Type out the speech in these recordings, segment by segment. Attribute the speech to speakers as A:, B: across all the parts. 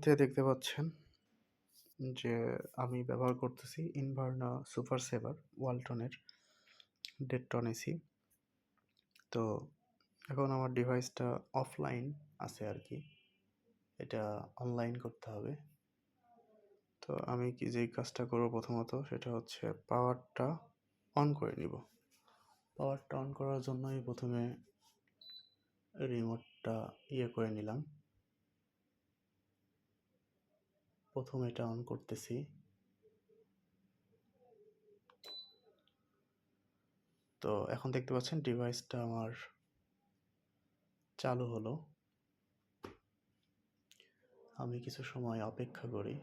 A: মধ্যে দেখতে পাচ্ছেন যে আমি ব্যবহার করতেছি ইনভার্না সুপার সেভার ওয়ালটনের ডেটটন এসি। তো এখন আমার ডিভাইসটা অফলাইন আছে আর কি। এটা অনলাইন করতে হবে। তো আমি যেই কাজটা করব প্রথমত সেটা হচ্ছে পাওয়ারটা অন করে নিব। পাওয়ারটা অন করার জন্য আমি প্রথমে রিমোটটা করে নিলাম। প্রথমে এটা অন করতেছি। তো এখন দেখতে পাচ্ছেন ডিভাইসটা আমার চালু হলো। আমি কিছু সময় অপেক্ষা করি।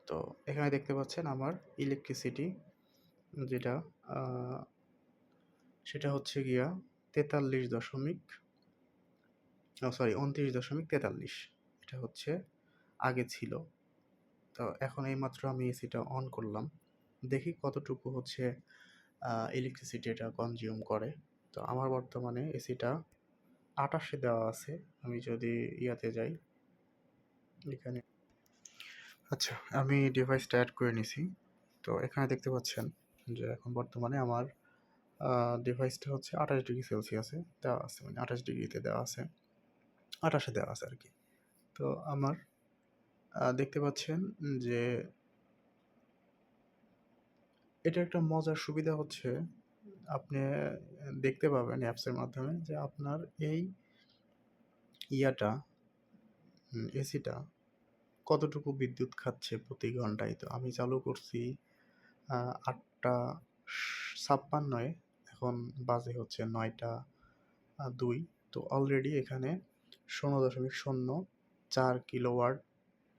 A: তো এখানে দেখতে পাচ্ছেন আমার ইলেকট্রিসিটি যেটা সেটা হচ্ছে গিয়া 29.43। এটা হচ্ছে আগে ছিল। তো এখন এইমাত্র আমি এসিটা অন করলাম। দেখি কতটুকু হচ্ছে ইলেকট্রিসিটি এটা কনজিউম করে। তো আমার বর্তমানে এসিটা 28 দেওয়া আছে। আমি যদি ইয়াতে যাই এখানে, আচ্ছা আমি ডিভাইসটা অ্যাড করে নিছি। তো এখানে দেখতে পাচ্ছেন যে এখন বর্তমানে আমার ডিভাইসটা হচ্ছে 28°C দেওয়া আছে, মানে 28°তে দেওয়া আছে, 28-এ দেওয়া আছে আর কি। তো আমার দেখতে পাচ্ছেন যে এটা একটা মজার সুবিধা হচ্ছে আপনি দেখতে পাবেন অ্যাপসের মাধ্যমে যে আপনার এই ইয়াটা এসিটা কতটুকু বিদ্যুৎ খাচ্ছে প্রতি ঘন্টায়। তো আমি চালু করছি 8:56, এখন বাজে হচ্ছে 9:02। তো অলরেডি এখানে 0.04 কিলোওয়াট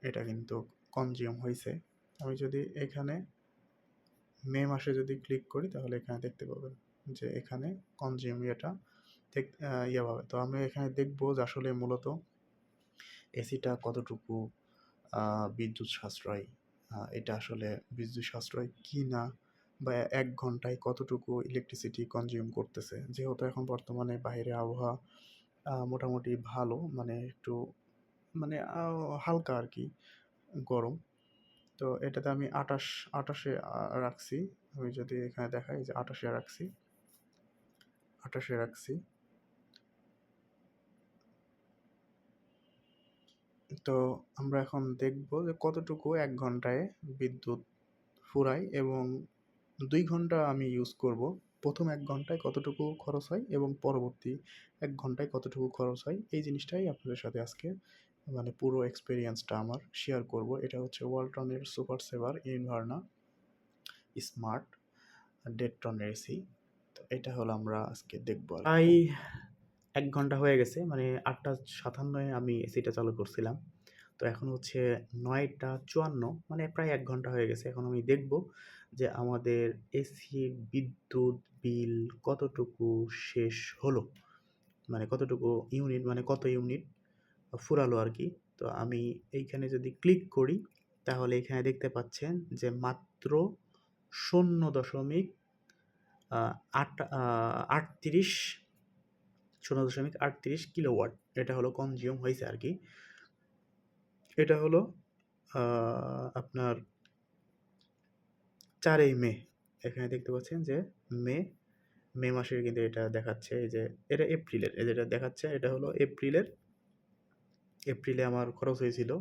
A: এটা কিন্তু কনজিউম হয়েছে। আমি যদি এখানে মে মাসে যদি ক্লিক করি তাহলে এখানে দেখতে পাবেন যে এখানে কনজিউম ইয়েটা ঠিক পাবে। তো আমি এখানে দেখবো যে আসলে মূলত এসিটা কতটুকু বিদ্যুৎ সাশ্রয়ী, এটা আসলে বিদ্যুৎ সাশ্রয় কি না, বা 1 ঘন্টায় কতটুকু ইলেকট্রিসিটি কনজিউম করতেছে। যেহেতু এখন বর্তমানে বাইরে আবহাওয়া মোটামুটি ভালো, মানে একটু মানে হালকা আর কি গরম। তো এটাতে আমি 28-এ রাখছি। আমি যদি এখানে দেখাই যে 28-এ রাখছি, 28-এ রাখছি। তো আমরা এখন দেখব যে কতটুকু 1 ঘন্টায় বিদ্যুৎ ফুরায়, এবং 2 ঘন্টা আমি ইউজ করব। প্রথম 1 ঘন্টায় কতটুকু খরচ হয় এবং পরবর্তী 1 ঘন্টায় কতটুকু খরচ হয়, এই জিনিসটাই আপনাদের সাথে আজকে মানে পুরো এক্সপেরিয়েন্সটা আমার শেয়ার করব। এটা হচ্ছে ওয়ালটনের সুপার সেভার ইনভার্না স্মার্ট ডেটটন এসি। তো এটা হলো আমরা আজকে দেখব আর প্রায় 1 ঘন্টা হয়ে গেছে, মানে 8:57 আমি এসিটা চালু করছিলাম। তো এখন হচ্ছে 9:54, মানে প্রায় 1 ঘন্টা হয়ে গেছে। এখন আমি দেখব যে আমাদের এসির বিদ্যুৎ বিল কতটুকু শেষ হলো, মানে কতটুকু ইউনিট, মানে কত ইউনিট ফুরালো আর কি। তো আমি এইখানে যদি ক্লিক করি তাহলে এখানে দেখতে পাচ্ছেন যে মাত্র 0 38 0.38 কিলোওয়াট এটা হলো কনজিউম হয়েছে আর কি। এটা হলো আপনার 4ই মে। এখানে দেখতে পাচ্ছেন যে মে মে মাসের কিন্তু এটা দেখাচ্ছে, এই যে এটা এপ্রিলের, এই যেটা দেখাচ্ছে এটা হলো এপ্রিলে আমার খরচ হয়েছিল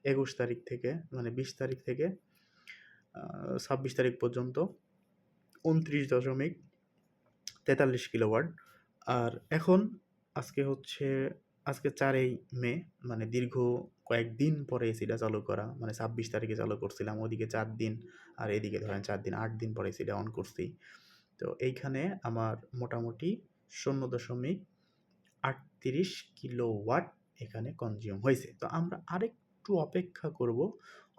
A: 21 তারিখ থেকে, মানে 20 তারিখ থেকে 26 তারিখ পর্যন্ত 29.43 কিলোওয়াট। আর এখন আজকে 4ই মে, মানে দীর্ঘ কয়েকদিন পরে এসিটা চালু করা, মানে 26 তারিখে চালু করছিলাম, ওদিকে 4 দিন আর এদিকে ধরেন 4 দিন, 8 দিন পরে এসিটা অন করছি। তো এইখানে আমার মোটামুটি 0.38 কিলোওয়াট এখানে কনজিউম হয়েছে। তো আমরা আরেকটু অপেক্ষা করব।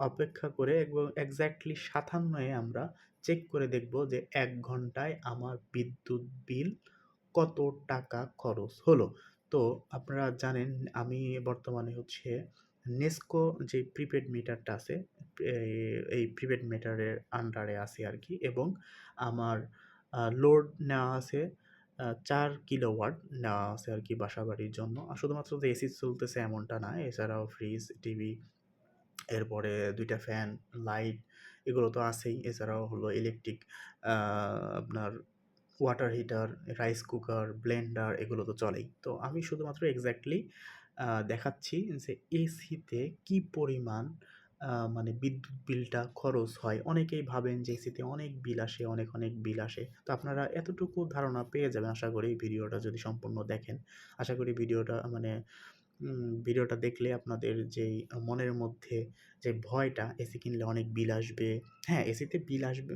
A: অপেক্ষা করে একদম এক্স্যাক্টলি 57-এ আমরা চেক করে দেখব যে 1 ঘন্টায় আমার বিদ্যুৎ বিল কত টাকা খরচ হলো। তো আপনারা জানেন আমি বর্তমানে হচ্ছে নেস্কো যে প্রিপেড মিটারটা আছে, এই প্রিপেড মিটারের আন্ডারে আছি আর কি, এবং আমার লোড নেওয়া আছে 4 কিলোওয়াট নেওয়া আছে আর কি বাসাবাড়ির জন্য। শুধুমাত্র যে এসি চলতেছে এমনটা না, এছাড়াও ফ্রিজ, টিভি এরপরে ২ টা ফ্যান, লাইট এগুলো তো আছেই। এছাড়াও হলো ইলেকট্রিক আপনার water heater, rice cooker, blender এগুলো তো চলেই। তো আমি শুধুমাত্র এক্সাক্টলি দেখাচ্ছি যে এসিতে কি পরিমাণ মানে বিদ্যুৎ বিলটা খরচ হয়। অনেকেই ভাবেন যে এসিতে অনেক বিল আসে, অনেক বিল আসে। তো আপনারা এতটুকু ধারণা পেয়ে যাবেন আশা করি ভিডিওটা যদি সম্পূর্ণ দেখেন। আশা করি ভিডিওটা মানে ভিডিওটা দেখলে আপনাদের যেই মনের মধ্যে যে ভয়টা এসি কিনলে অনেক বিল আসবে, হ্যাঁ, এসিতে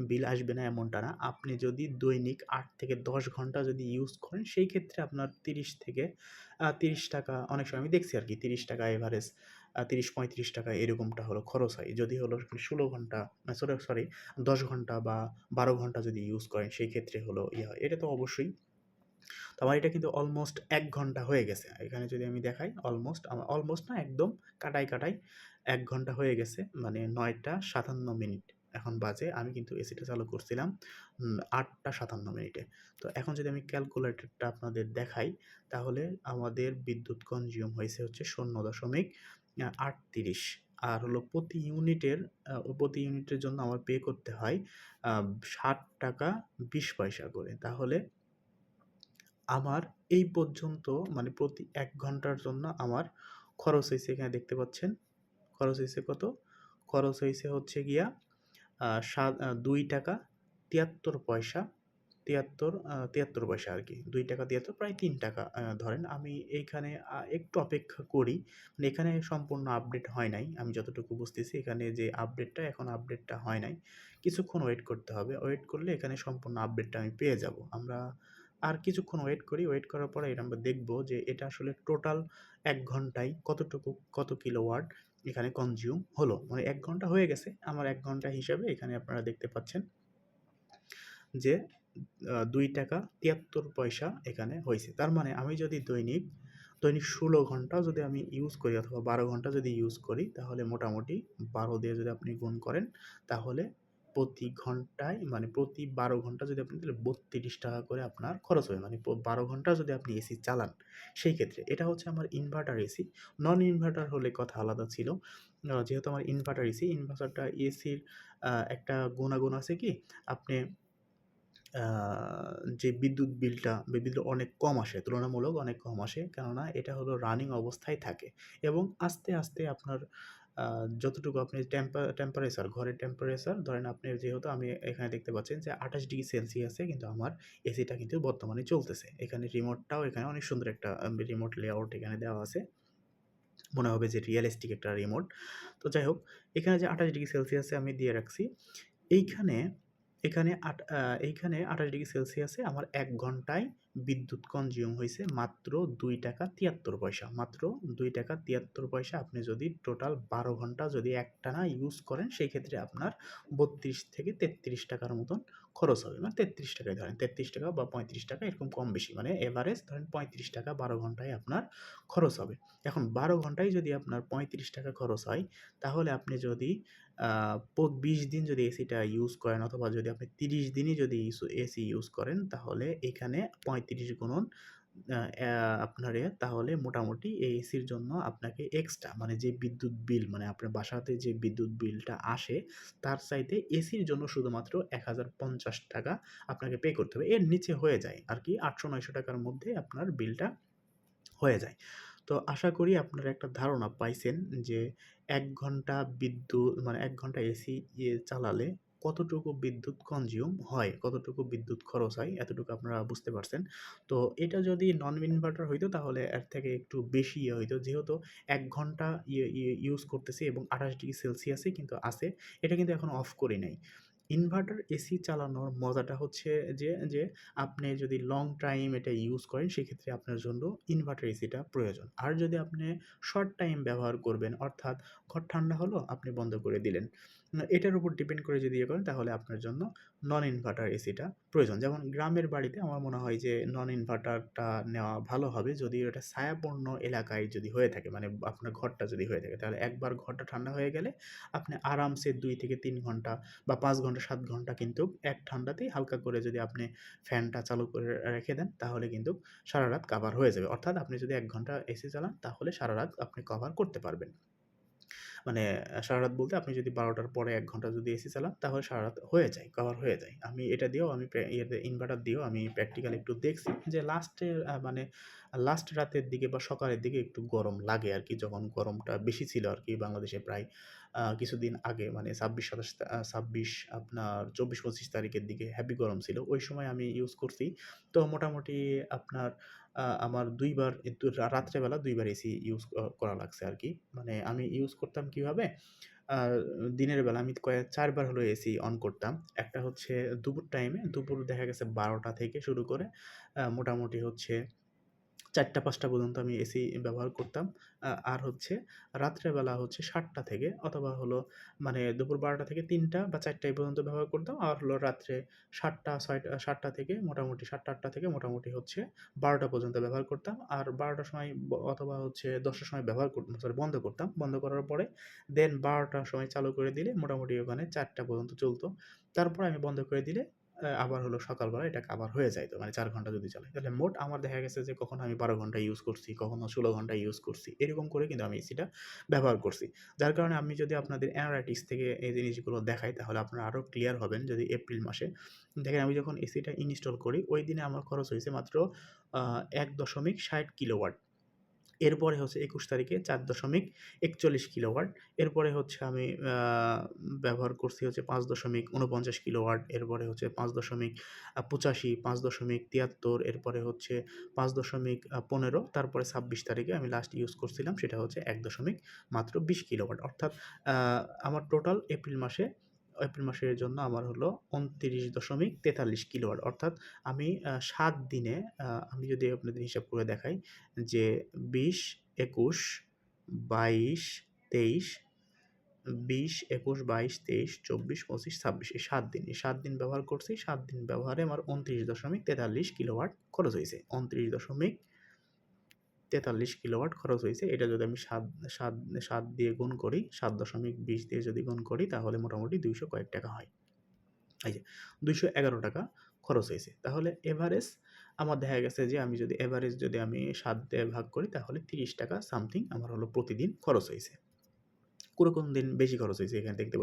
A: বিল আসবে না এমনটা না। আপনি যদি দৈনিক ৮ থেকে ১০ ঘন্টা যদি ইউজ করেন সেই ক্ষেত্রে আপনার ৩০ থেকে ৳৩০ অনেক সময় আমি দেখছি আরকি ৳৩০ এভারেজ ৳৩০-৳৩৫ এরকমটা হলো খরচ হয়। যদি হলো আপনি ১৬ ঘন্টা সরি ১০ ঘন্টা বা ১২ ঘন্টা যদি ইউজ করেন সেই ক্ষেত্রে হলো ইয়ে হয়। এটা তো অবশ্যই। তো আমার এটা কিন্তু অলমোস্ট ১ ঘন্টা হয়ে গেছে। এখানে যদি আমি দেখাই অলমোস্ট না একদম কাটাই ১ ঘন্টা হয়ে গেছে। মানে ৯টা ৫৭ মিনিট এখন বাজে। আমি কিন্তু এসিটা চালু করছিলাম ৮টা ৫৭ মিনিটে। তো এখন যদি আমি ক্যালকুলেটরটা আপনাদের দেখাই, তাহলে আমাদের বিদ্যুৎ কনজিউম হইছে হচ্ছে ০.৩৮ আর হলো প্রতি ইউনিটের জন্য আমার পে করতে হয় আ ৳৬০.২০ করে। তাহলে আমার এই পর্যন্ত মানে প্রতি ১ ঘন্টার জন্য আমার খরচ হইছে এখানে দেখতে পাচ্ছেন। খরচ হইছে কত? খরচ হইছে হচ্ছে গিয়া ৳২.৭৩ তিয়াত্তর পয়সা আরকি। ৳২.৭৩ প্রায় ৳৩ ধরেন। আমি এইখানে একটু অপেক্ষা করি। মানে এখানে সম্পূর্ণ আপডেট হয় নাই। আমি যতটুকু বুঝতেছি এখানে যে আপডেটটা এখন আপডেটটা হয় নাই। কিছুক্ষণ ওয়েট করতে হবে। ওয়েট করলে এখানে সম্পূর্ণ আপডেটটা আমি পেয়ে যাবো। আমরা আর কিছুক্ষণ ওয়েট করি। ওয়েট করার পরে এটা আমরা দেখব যে এটা আসলে টোটাল ১ ঘন্টায় কত কিলোওয়াট এখানে কনজিউম হলো। মানে ১ ঘন্টা হয়ে গেছে। আমার ১ ঘন্টা হিসাবে এখানে আপনারা দেখতে পাচ্ছেন যে ৳২.৭৩ এখানে হইছে। তার মানে আমি যদি দৈনিক ১৬ ঘন্টাও যদি আমি ইউজ করি অথবা ১২ ঘন্টা যদি ইউজ করি তাহলে মোটামুটি ১২ দিয়ে যদি আপনি গুণ করেন তাহলে প্রতি ঘন্টায় মানে প্রতি ১২ ঘন্টা যদি আপনি তাহলে ৳৩২ করে আপনার খরচ হবে। মানে ১২ ঘন্টা যদি আপনি এসি চালান সেই ক্ষেত্রে। এটা হচ্ছে আমার ইনভার্টার এসি। নন ইনভার্টার হলে কথা আলাদা ছিল। যেহেতু আমার ইনভার্টার এসি, ইনভার্টারটা এসির একটা গুণাগুণ আছে কি আপনি আ যে বিদ্যুৎ বিলটা অনেক কম আসে, তুলনামূলক অনেক কম আসে। কেননা এটা হলো রানিং অবস্থায় থাকে এবং আস্তে আপনার আ যতটুকু আপনি টেম্পারেচার ঘরের টেম্পারেচার ধরেন আপনি যেহেতু আমি এখানে দেখতে পাচ্ছেন যে ২৮°C কিন্তু আমার এসিটা কিন্তু বর্তমানে চলতেছে। এখানে রিমোটটাও এখানে অনেক সুন্দর একটা রিমোট লেআউট এখানে দেওয়া আছে। মনে হবে যে রিয়ালিস্টিক একটা রিমোট। তো যাই হোক, এখানে যে ২৮°C আমি দিয়ে রাখছি। এইখানে এখানে আট আ এইখানে ২৮°C এ আমার ১ ঘন্টায় বিদ্যুৎ কনজিউম হইছে মাত্র ৳২.৭৩ মাত্র ৳২.৭৩ আপনি যদি টোটাল ১২ ঘন্টা যদি একটানা ইউজ করেন, সেই ক্ষেত্রে আপনার ৳৩২-৳৩৩ র মতন খরচ হবে। মানে ৳৩৩ ধরেন। ৳৩৩ বা ৳৩৫ এরকম কম বেশি। মানে এভারেজ ধরেন ৳৩৫ ১২ ঘন্টায় আপনার খরচ হবে। এখন ১২ ঘন্টায় যদি আপনার ৳৩৫ খরচ হয়, তাহলে আপনি যদি আ ২০ দিন যদি এসিটা ইউজ করেন অথবা যদি আপনি ৩০ দিনই যদি এসি ইউজ করেন তাহলে এখানে ৩৫ গুণন আপনার তাহলে মোটামুটি এই এসির জন্য আপনাকে এক্সট্রা মানে যে বিদ্যুৎ বিল মানে আপনার বাসাতে যে বিদ্যুৎ বিলটা আসে তার চাইতে এসির জন্য শুধুমাত্র ৳১,০৫০ আপনাকে পে করতে হবে। এর নিচে হয়ে যায় আরকি ৳৮০০-৯০০ র মধ্যে আপনার বিলটা হয়ে যায়। তো আশা করি আপনারা একটা ধারণা পাইছেন যে ১ ঘন্টা মানে ১ ঘন্টা এসি চালালে কতটুকু বিদ্যুৎ কনজিউম হয়, কতটুকু বিদ্যুৎ খরচ হয় এতটুকু আপনারা বুঝতে পারছেন। তো এটা যদি নন ইনভার্টার হইতো তাহলে এর থেকে একটু বেশি হইতো। যেহেতু ১ ঘন্টা ইউজ করতেছি এবং ২৮°C কিন্তু আছে। এটা কিন্তু এখনো অফ করি নাই। ইনভার্টার এসি চালানোর মজাটা হচ্ছে যে আপনি যদি লং টাইম এটা ইউজ করেন সেক্ষেত্রে আপনার জন্য ইনভার্টার এসিটা প্রয়োজন। আর যদি আপনি শর্ট টাইম ব্যবহার করবেন অর্থাৎ ঘর ঠান্ডা হলো আপনি বন্ধ করে দিলেন। এটার উপর ডিপেন্ড করে যদি ইয়ে করেন তাহলে আপনার জন্য নন ইনভার্টার এসিটা প্রয়োজন। যেমন গ্রামের বাড়িতে আমার মনে হয় যে নন ইনভার্টারটা নেওয়া ভালো হবে যদি এটা ছায়াপূর্ণ এলাকায় যদি হয়ে থাকে মানে আপনার ঘরটা যদি হয়ে থাকে তাহলে একবার ঘরটা ঠান্ডা হয়ে গেলে আপনি আরামসে ২ থেকে ৩ ঘন্টা বা ৫ ঘন্টা ৭ ঘন্টা কিন্তু এক ঠান্ডাতেই হালকা করে যদি আপনি ফ্যানটা চালু করে রেখে দেন তাহলে কিন্তু সারারাত কাভার হয়ে যাবে। অর্থাৎ আপনি যদি ১ ঘন্টা এসি চালান তাহলে সারারাত আপনি কভার করতে পারবেন। মানে সারারাত বলতে আপনি যদি ১২টার পরে ১ ঘন্টা যদি এসি চালান তাহলে সারারাত হয়ে যায়, কভার হয়ে যায়। আমি এটা দিয়েও আমি ইয়েতে ইনভার্টার দিয়েও আমি প্র্যাকটিক্যালি একটু দেখছি যে মানে লাস্ট রাতের দিকে বা সকালের দিকে একটু গরম লাগে আরকি, যখন গরমটা বেশি ছিল আরকি বাংলাদেশে প্রায় কিছুদিন আগে মানে ২৬ আপনার ২৪-২৫ তারিখের দিকে হেভি গরম ছিল। ওই সময় আমি ইউজ করছি। তো মোটামুটি আপনার আমার ২ বার রাত্রেবেলা ২ বার এসি ইউজ করা লাগছে আরকি। মানে আমি ইউজ করতাম কিভাবে? আ দিনের বেলা আমি ৪ বার হলো এসি অন করতাম। একটা হচ্ছে দুপুর টাইমে, দুপুর দেখা গেছে ১২টা থেকে শুরু করে মোটামুটি হচ্ছে ৪টা-৫টা পর্যন্ত আমি এসি ব্যবহার করতাম। আর হচ্ছে রাত্রের বেলা হচ্ছে ৭টা থেকে অথবা হলো মানে দুপুর ১২টা থেকে ৩টা বা ৪টা এই পর্যন্ত ব্যবহার করতাম। আর হলো রাত্রে ৭টা থেকে মোটামুটি ৭টা-৮টা থেকে মোটামুটি হচ্ছে ১২টা পর্যন্ত ব্যবহার করতাম। আর ১২টার সময় অথবা হচ্ছে ১০টার সময় বন্ধ করতাম। বন্ধ করার পরে দেন ১২টার সময় চালু করে দিলে মোটামুটি ওখানে ৪টা পর্যন্ত চলতো। তারপরে আমি বন্ধ করে দিলে আবার হলো সকালবেলা এটা কাভার হয়ে যাইত। মানে ৪ ঘন্টা যদি চালাই। তাহলে মোট আমার দেখা গেছে যে কখনো আমি ১২ ঘন্টা ইউজ করছি, কখনো ১৬ ঘন্টা ইউজ করছি। এরকম করে কিন্তু আমি এসিটা ব্যবহার করছি। যার কারণে আমি যদি আপনাদের অ্যানালাইটিক্স থেকে এই জিনিসগুলো দেখাই তাহলে আপনারা আরো ক্লিয়ার হবেন যদি এপ্রিল মাসে। দেখেন আমি যখন এসিটা ইনস্টল করি ওই দিনে আমার খরচ হইছে মাত্র ১.৬০ কিলোওয়াট। এরপরে হচ্ছে ২১ তারিখে ৪.৪১ কিলোওয়াট। এরপরে হচ্ছে আমি ব্যবহার করছি হচ্ছে ৫.৪৯ কিলোওয়াট। এরপরে হচ্ছে ৫.৮৫, ৫.৭৩, এরপরে হচ্ছে ৫.১৫, তারপরে ২৬ তারিখে আমি লাস্ট ইউজ করছিলাম সেটা হচ্ছে ১.২০ কিলোওয়াট। অর্থাৎ আ আমার টোটাল এপ্রিল মাসের জন্য আমার হলো ২৯.৪৩ কিলোওয়াট। অর্থাৎ আমি ৭ দিনে আমি যদি আপনাদের হিসাব করে দেখাই যে ২০, ২১, ২২, ২৩, ২০, ২১, ২২, ২৩, ২৪, ২৫, ২৬ এই ৭ দিন। এই ৭ দিন ব্যবহার করছি। ৭ দিন ব্যবহারে আমার ২৯.৪৩ কিলোওয়াট খরচ হইছে। ২৯.৪৩ কিলোওয়াট খরচ হইছে। এটা যদি আমি ৭ দিয়ে গুণ করি, ৭.২০ দিয়ে যদি গুণ করি তাহলে মোটামুটি ২০০ কয়েক টাকা হয়। এই যে ৳২১১ খরচ হইছে। তাহলে এভারেজ আমার দেখা গেছে যে আমি যদি এভারেজ যদি আমি ৭ দিয়ে ভাগ করি তাহলে ৳৩০ সামথিং আমার হলো প্রতিদিন খরচ হইছে। কোনো দিন বেশি খরচ হইছে, এখানে দেখতে